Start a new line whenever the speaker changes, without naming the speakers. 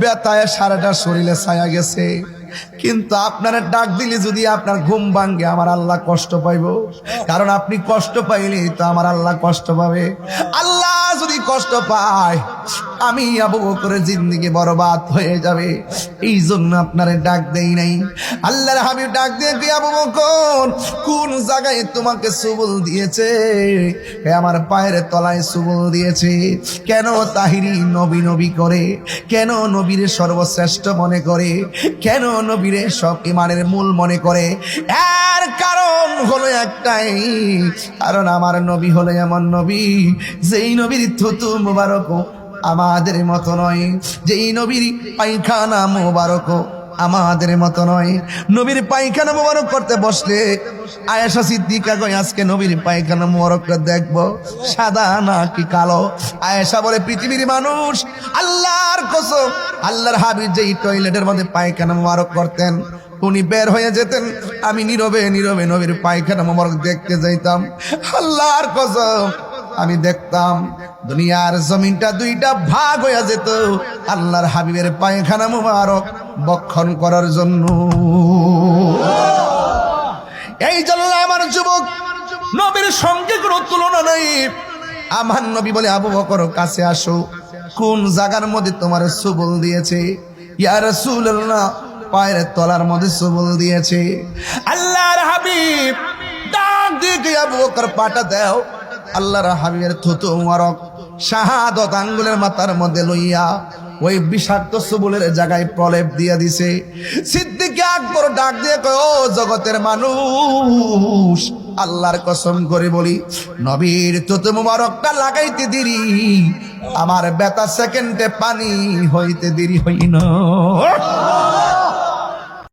ব্যথায় সারাটা শরীরে ছায়া গেছে, কিন্তু আপনার ডাক দিলে যদি আপনার ঘুম ভাঙ্গে আমার আল্লাহ কষ্ট পাইব, কারণ আপনি কষ্ট পাইলে তো আমার আল্লাহ কষ্ট পাবে। আল্লাহ যদি কষ্ট পায় আমি আবু বকরের জিন্দেগি বরবাদ হয়ে যাবে, এই জন্য আপনারে ডাক দেই নাই। আল্লাহর হাবিব ডাক দিয়ে কি, আবু বকর কোন জায়গায় তোমাকে সুবল দিয়েছে? হে আমার পায়ের তলায় সুবল দিয়েছে। কেন তাহিরি নবী নবী করে, কেন নবীরে সর্বশ্রেষ্ঠ মনে করে, কেন নবীরে সব ইমানের মূল মনে করে? এর কারণ হলো একটাই, কারণ আমার নবী হলো এমন নবী যেই নবীর থুতু মুবারক আমাদের মতো নয়, যেই নবীর পায়খানা মুবারক আমাদের মতো নয়। নবীর পায়খানা মুবারক করতে বসলে আয়েশা সিদ্দিকা কয়, আজকে নবীর পায়খানা মুবারকটা দেখবো সাদা নাকি কালো। আয়েশা বলে, পৃথিবীর মানুষ, আল্লাহর কসম, আল্লাহর হাবিব যেই টয়লেটের মধ্যে পায়খানা মুবারক করতেন, উনি বের হয়ে যেতেন, আমি নীরবে নীরবে নবীর পায়খানা মুবারক দেখতে যাইতাম। আল্লাহর কসম, আমি দেখতাম দুনিয়ার জমিনটা দুইটা ভাগ হয়ে যেত আল্লাহর হাবিবের পায়খানা মুবারক বক্ষণ করার জন্য। এই জন্য আমার যুবক, নবীর সঙ্গে কোনো তুলনা নেই। আমার নবী বলে, আবু বকর কাছে আসো, কোন জায়গার মধ্যে তোমার সুবল দিয়েছে? ইয়া রাসূলুল্লাহ, পায়ের তলার মধ্যে সুবল দিয়েছে। আল্লাহর হাবিব ডাক দিয়ে আবু বকর পাটা দাও। আল্লাহর হাবিবের থুতু মুবারক শাহাদত আঙ্গুলের মাথার মধ্যে লইয়া ওই বিষাক্ত সুবলের জায়গায় প্রলেপ দিয়ে দিছে। সিদ্দিক আকবর ডাক দিয়ে কয়, ও জগতের মানুষ, আল্লাহর কসম করে বলি, নবীর থুতু মুবারকটা লাগাইতে দেরি, আমার ব্যথা সেকেন্ডে পানি হইতে দেরি হই না।